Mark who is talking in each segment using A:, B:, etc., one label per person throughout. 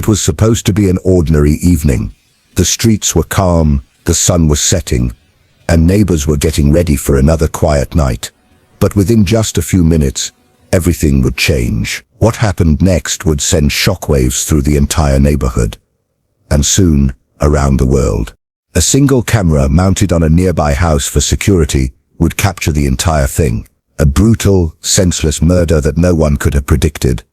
A: It was supposed to be an ordinary evening. The streets were calm, the sun was setting, and neighbors were getting ready for another quiet night. But within just a few minutes, everything would change. What happened next would send shockwaves through the entire neighborhood. And soon, around the world. A single camera mounted on a nearby house for security would capture the entire thing. A brutal, senseless murder that no one could have predicted.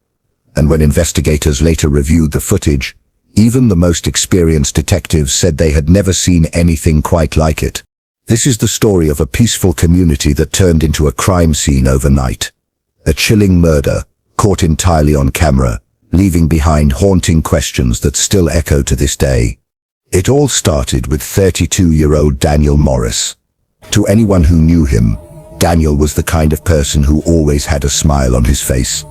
A: And when investigators later reviewed the footage, even the most experienced detectives said they had never seen anything quite like it. This is the story of a peaceful community that turned into a crime scene overnight. A chilling murder, caught entirely on camera, leaving behind haunting questions that still echo to this day. It all started with 32-year-old Daniel Morris. To anyone who knew him, Daniel was the kind of person who always had a smile on his face.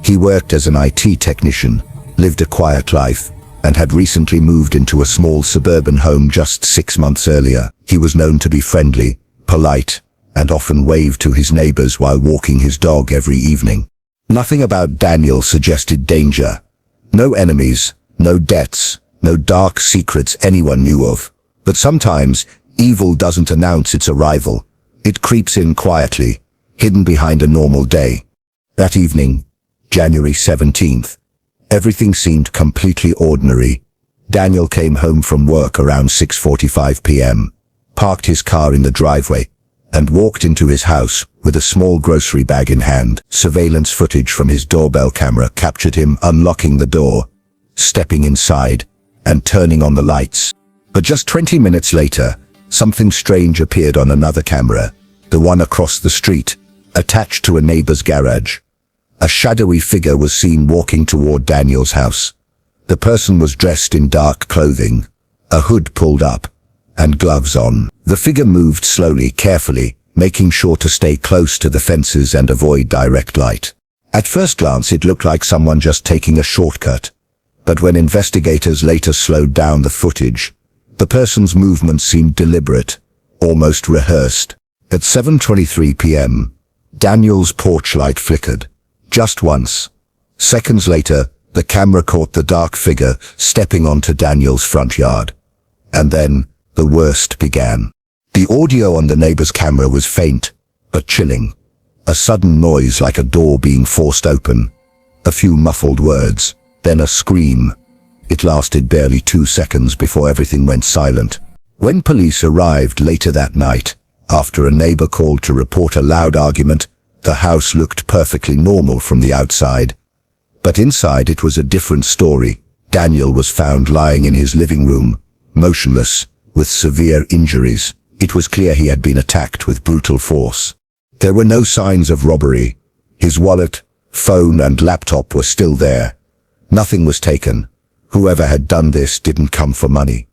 A: He worked as an IT technician, lived a quiet life, and had recently moved into a small suburban home just 6 months earlier. He was known to be friendly, polite, and often waved to his neighbors while walking his dog every evening. Nothing about Daniel suggested danger. No enemies, no debts, no dark secrets anyone knew of. But sometimes, evil doesn't announce its arrival. It creeps in quietly, hidden behind a normal day. That evening, January 17th, everything seemed completely ordinary. Daniel came home from work around 6:45 p.m., parked his car in the driveway, and walked into his house with a small grocery bag in hand. Surveillance footage from his doorbell camera captured him unlocking the door, stepping inside, and turning on the lights. But just 20 minutes later, something strange appeared on another camera, the one across the street, attached to a neighbor's garage. A shadowy figure was seen walking toward Daniel's house. The person was dressed in dark clothing, a hood pulled up, and gloves on. The figure moved slowly, carefully, making sure to stay close to the fences and avoid direct light. At first glance it looked like someone just taking a shortcut. But when investigators later slowed down the footage, the person's movements seemed deliberate, almost rehearsed. At 7:23 p.m., Daniel's porch light flickered. Just once. Seconds later, the camera caught the dark figure stepping onto Daniel's front yard. And then, the worst began. The audio on the neighbor's camera was faint, but chilling. A sudden noise like a door being forced open. A few muffled words, then a scream. It lasted barely 2 seconds before everything went silent. When police arrived later that night, after a neighbor called to report a loud argument, the house looked perfectly normal from the outside. But inside it was a different story. Daniel was found lying in his living room, motionless, with severe injuries. It was clear he had been attacked with brutal force. There were no signs of robbery. His wallet, phone, and laptop were still there. Nothing was taken. Whoever had done this didn't come for money.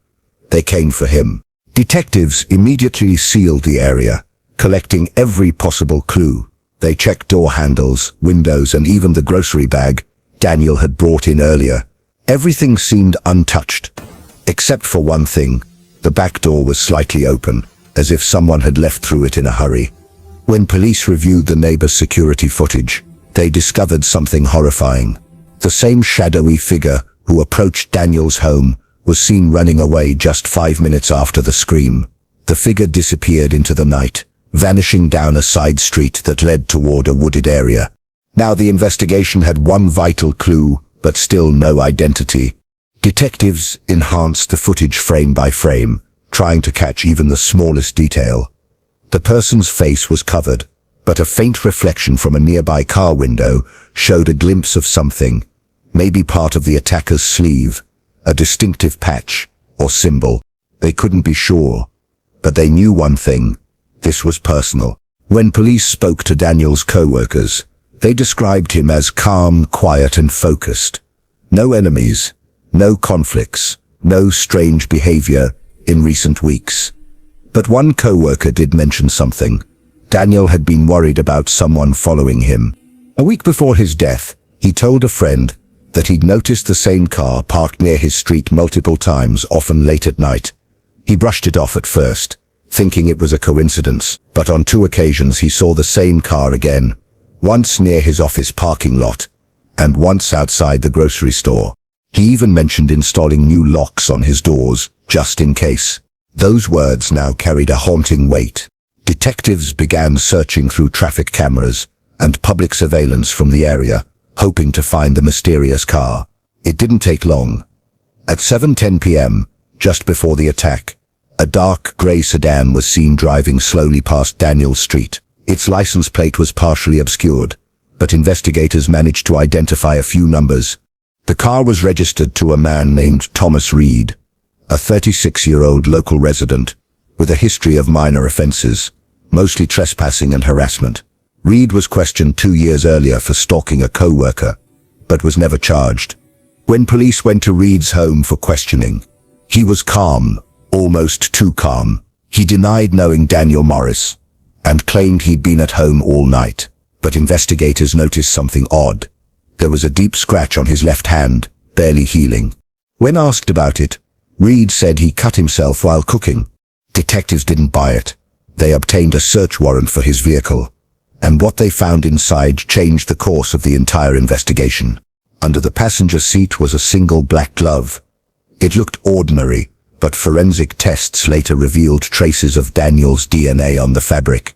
A: They came for him. Detectives immediately sealed the area, collecting every possible clue. They checked door handles, windows, and even the grocery bag Daniel had brought in earlier. Everything seemed untouched. Except for one thing. The back door was slightly open, as if someone had left through it in a hurry. When police reviewed the neighbor's security footage, they discovered something horrifying. The same shadowy figure who approached Daniel's home was seen running away just 5 minutes after the scream. The figure disappeared into the night, vanishing down a side street that led toward a wooded area. Now the investigation had one vital clue, but still no identity. Detectives enhanced the footage frame by frame, trying to catch even the smallest detail. The person's face was covered, but a faint reflection from a nearby car window showed a glimpse of something, maybe part of the attacker's sleeve, a distinctive patch or symbol. They couldn't be sure, but they knew one thing. This was personal. When police spoke to Daniel's co-workers, they described him as calm, quiet, and focused. No enemies, no conflicts, no strange behavior in recent weeks. But one co-worker did mention something. Daniel had been worried about someone following him. A week before his death, he told a friend that he'd noticed the same car parked near his street multiple times, often late at night. He brushed it off at first, thinking it was a coincidence, but on 2 occasions he saw the same car again, once near his office parking lot, and once outside the grocery store. He even mentioned installing new locks on his doors, just in case. Those words now carried a haunting weight. Detectives began searching through traffic cameras and public surveillance from the area, hoping to find the mysterious car. It didn't take long. At 7:10 p.m., just before the attack, a dark grey sedan was seen driving slowly past Daniel Street. Its license plate was partially obscured, but investigators managed to identify a few numbers. The car was registered to a man named Thomas Reed, a 36-year-old local resident with a history of minor offenses, mostly trespassing and harassment. Reed was questioned 2 years earlier for stalking a co-worker, but was never charged. When police went to Reed's home for questioning, he was calm, almost too calm. He denied knowing Daniel Morris and claimed he'd been at home all night. But investigators noticed something odd. There was a deep scratch on his left hand, barely healing. When asked about it, Reed said he cut himself while cooking. Detectives didn't buy it. They obtained a search warrant for his vehicle, and what they found inside changed the course of the entire investigation. Under the passenger seat was a single black glove. It looked ordinary, but forensic tests later revealed traces of Daniel's DNA on the fabric.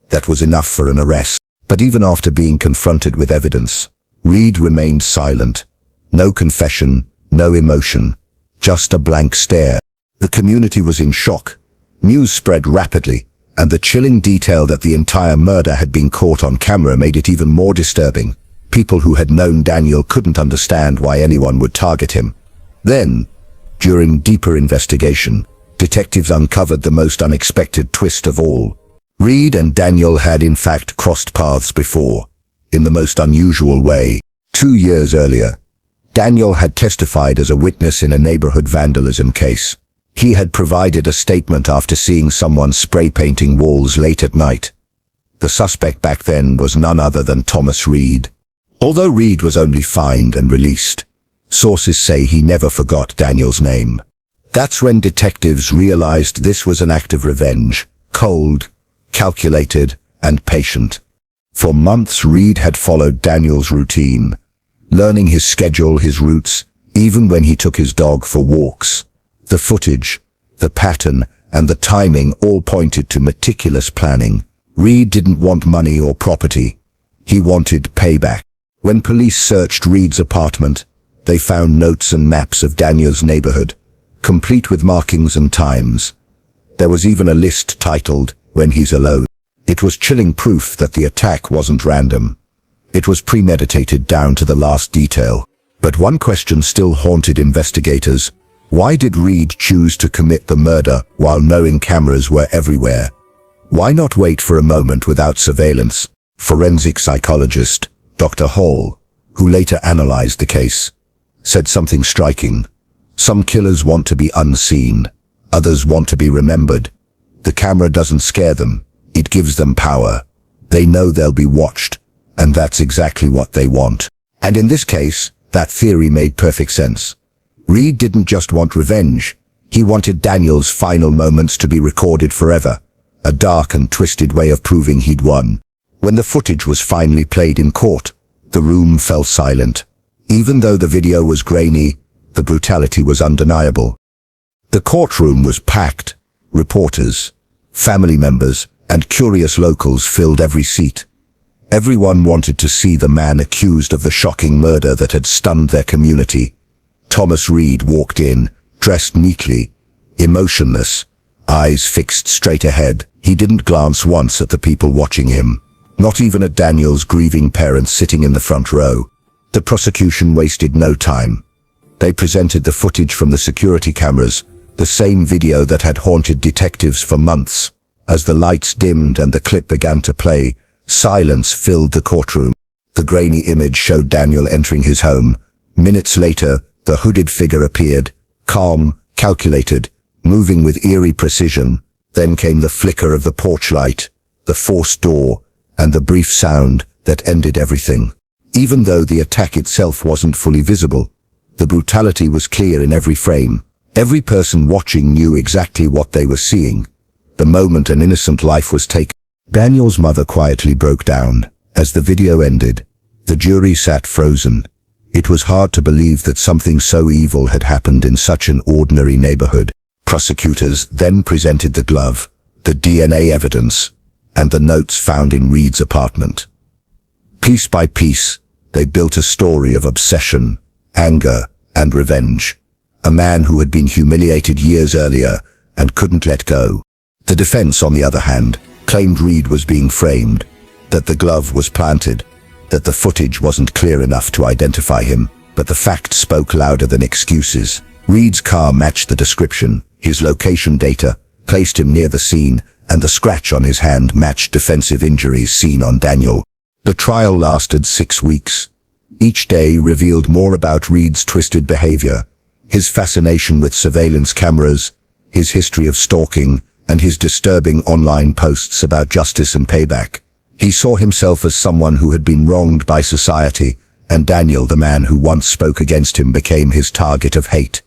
A: That was enough for an arrest. But even after being confronted with evidence, Reed remained silent. No confession, no emotion, just a blank stare. The community was in shock. News spread rapidly, and the chilling detail that the entire murder had been caught on camera made it even more disturbing. People who had known Daniel couldn't understand why anyone would target him. Then, during deeper investigation, detectives uncovered the most unexpected twist of all. Reed and Daniel had in fact crossed paths before, in the most unusual way. 2 years earlier, Daniel had testified as a witness in a neighborhood vandalism case. He had provided a statement after seeing someone spray painting walls late at night. The suspect back then was none other than Thomas Reed. Although Reed was only fined and released, sources say he never forgot Daniel's name. That's when detectives realized this was an act of revenge, cold, calculated, and patient. For months Reed had followed Daniel's routine, learning his schedule, his routes, even when he took his dog for walks. The footage, the pattern, and the timing all pointed to meticulous planning. Reed didn't want money or property. He wanted payback. When police searched Reed's apartment, they found notes and maps of Daniel's neighborhood, complete with markings and times. There was even a list titled, "When He's Alone." It was chilling proof that the attack wasn't random. It was premeditated down to the last detail. But one question still haunted investigators. Why did Reed choose to commit the murder while knowing cameras were everywhere? Why not wait for a moment without surveillance? Forensic psychologist Dr. Hall, who later analyzed the case, said something striking. Some killers want to be unseen. Others want to be remembered. The camera doesn't scare them. It gives them power. They know they'll be watched, and that's exactly what they want. And in this case, that theory made perfect sense. Reed didn't just want revenge. He wanted Daniel's final moments to be recorded forever. A dark and twisted way of proving he'd won. When the footage was finally played in court, the room fell silent. Even though the video was grainy, the brutality was undeniable. The courtroom was packed. Reporters, family members, and curious locals filled every seat. Everyone wanted to see the man accused of the shocking murder that had stunned their community. Thomas Reed walked in, dressed neatly, emotionless, eyes fixed straight ahead. He didn't glance once at the people watching him, not even at Daniel's grieving parents sitting in the front row. The prosecution wasted no time. They presented the footage from the security cameras, the same video that had haunted detectives for months. As the lights dimmed and the clip began to play, silence filled the courtroom. The grainy image showed Daniel entering his home. Minutes later, the hooded figure appeared, calm, calculated, moving with eerie precision. Then came the flicker of the porch light, the forced door, and the brief sound that ended everything. Even though the attack itself wasn't fully visible, the brutality was clear in every frame. Every person watching knew exactly what they were seeing. The moment an innocent life was taken. Daniel's mother quietly broke down. As the video ended, the jury sat frozen. It was hard to believe that something so evil had happened in such an ordinary neighborhood. Prosecutors then presented the glove, the DNA evidence, and the notes found in Reed's apartment. Piece by piece, they built a story of obsession, anger, and revenge. A man who had been humiliated years earlier and couldn't let go. The defense, on the other hand, claimed Reed was being framed, that the glove was planted, that the footage wasn't clear enough to identify him, but the facts spoke louder than excuses. Reed's car matched the description, his location data placed him near the scene, and the scratch on his hand matched defensive injuries seen on Daniel. The trial lasted 6 weeks. Each day revealed more about Reed's twisted behavior, his fascination with surveillance cameras, his history of stalking, and his disturbing online posts about justice and payback. He saw himself as someone who had been wronged by society, and Daniel, the man who once spoke against him, became his target of hate.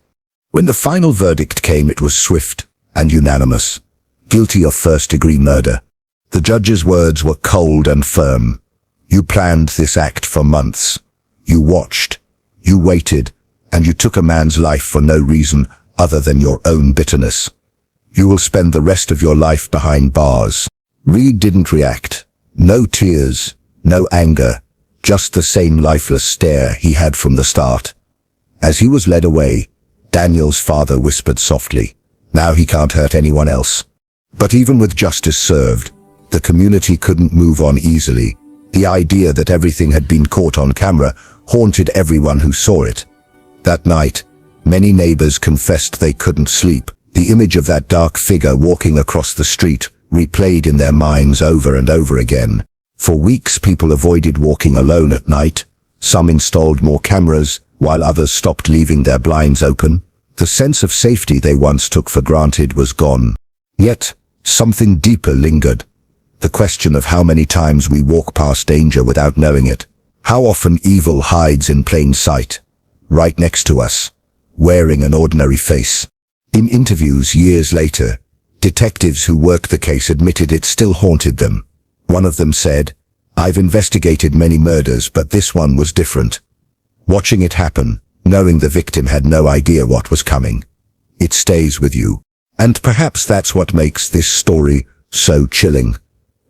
A: When the final verdict came, it was swift and unanimous. Guilty of first-degree murder. The judge's words were cold and firm. You planned this act for months. You watched. You waited. And you took a man's life for no reason other than your own bitterness. You will spend the rest of your life behind bars. Reed didn't react. No tears, no anger, just the same lifeless stare he had from the start. As he was led away, Daniel's father whispered softly, "Now he can't hurt anyone else." But even with justice served, the community couldn't move on easily. The idea that everything had been caught on camera haunted everyone who saw it. That night, many neighbors confessed they couldn't sleep. The image of that dark figure walking across the street replayed in their minds over and over again. For weeks, people avoided walking alone at night. Some installed more cameras, while others stopped leaving their blinds open. The sense of safety they once took for granted was gone. Yet, something deeper lingered. The question of how many times we walk past danger without knowing it. How often evil hides in plain sight, right next to us, wearing an ordinary face. In interviews years later, detectives who worked the case admitted it still haunted them. One of them said, "I've investigated many murders, but this one was different. Watching it happen, knowing the victim had no idea what was coming. It stays with you." And perhaps that's what makes this story so chilling.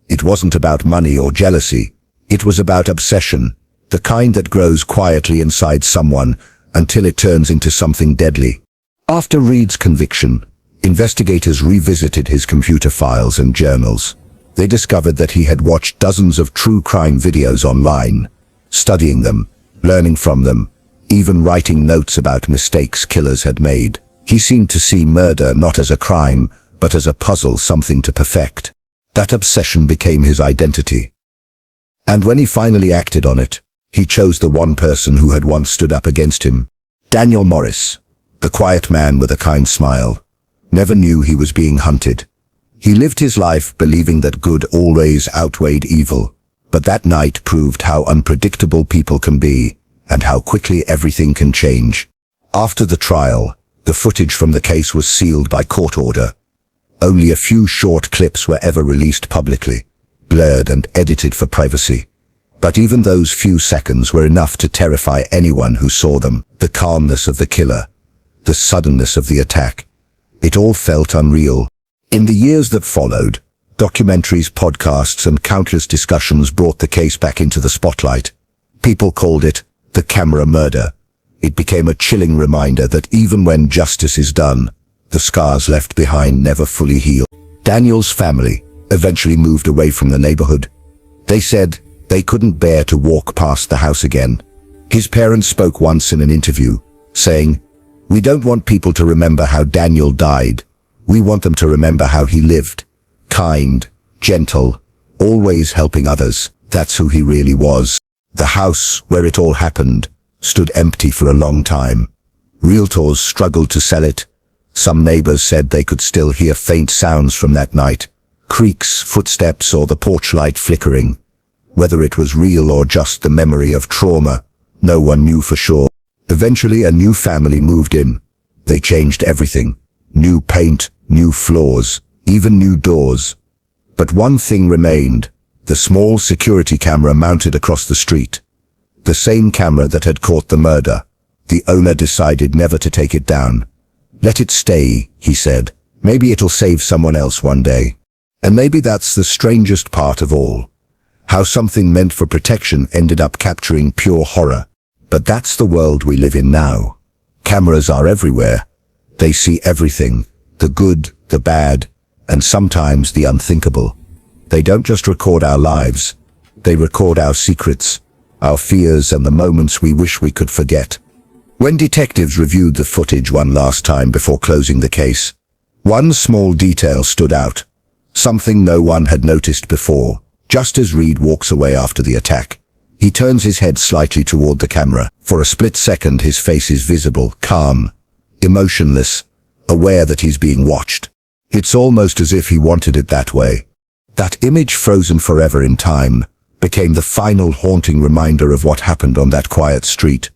A: It wasn't about money or jealousy. It was about obsession, the kind that grows quietly inside someone until it turns into something deadly. After Reed's conviction, investigators revisited his computer files and journals. They discovered that he had watched dozens of true crime videos online, studying them, learning from them, even writing notes about mistakes killers had made. He seemed to see murder not as a crime, but as a puzzle, something to perfect. That obsession became his identity. And when he finally acted on it, he chose the one person who had once stood up against him. Daniel Morris, the quiet man with a kind smile, never knew he was being hunted. He lived his life believing that good always outweighed evil, but that night proved how unpredictable people can be, and how quickly everything can change. After the trial, the footage from the case was sealed by court order. Only a few short clips were ever released publicly, blurred and edited for privacy. But even those few seconds were enough to terrify anyone who saw them. The calmness of the killer, the suddenness of the attack, it all felt unreal. In the years that followed, documentaries, podcasts, and countless discussions brought the case back into the spotlight. People called it the camera murder. It became a chilling reminder that even when justice is done, the scars left behind never fully heal. Daniel's family eventually moved away from the neighborhood. They said they couldn't bear to walk past the house again. His parents spoke once in an interview, saying, "We don't want people to remember how Daniel died. We want them to remember how he lived. Kind, gentle, always helping others. That's who he really was." The house where it all happened stood empty for a long time. Realtors struggled to sell it. Some neighbors said they could still hear faint sounds from that night, creaks, footsteps, or the porch light flickering. Whether it was real or just the memory of trauma, no one knew for sure. Eventually, a new family moved in. They changed everything. New paint, new floors, even new doors. But one thing remained, the small security camera mounted across the street. The same camera that had caught the murder. The owner decided never to take it down. "Let it stay," he said. "Maybe it'll save someone else one day." And maybe that's the strangest part of all. How something meant for protection ended up capturing pure horror. But that's the world we live in now. Cameras are everywhere. They see everything, the good, the bad, and sometimes the unthinkable. They don't just record our lives. They record our secrets, our fears, and the moments we wish we could forget. When detectives reviewed the footage one last time before closing the case, one small detail stood out. Something no one had noticed before. Just as Reed walks away after the attack, he turns his head slightly toward the camera. For a split second, his face is visible, calm, emotionless, aware that he's being watched. It's almost as if he wanted it that way. That image, frozen forever in time, became the final haunting reminder of what happened on that quiet street.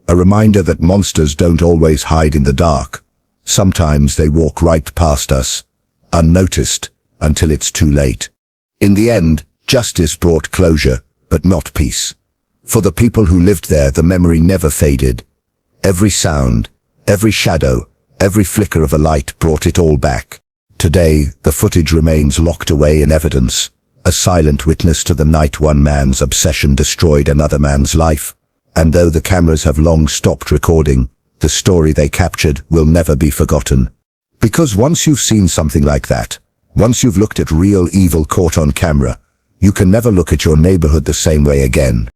A: A reminder that monsters don't always hide in the dark. Sometimes they walk right past us, unnoticed, until it's too late. In the end, justice brought closure, but not peace. For the people who lived there, the memory never faded. Every sound, every shadow, every flicker of a light brought it all back. Today, the footage remains locked away in evidence, a silent witness to the night one man's obsession destroyed another man's life. And though the cameras have long stopped recording, the story they captured will never be forgotten. Because once you've seen something like that, once you've looked at real evil caught on camera, you can never look at your neighborhood the same way again.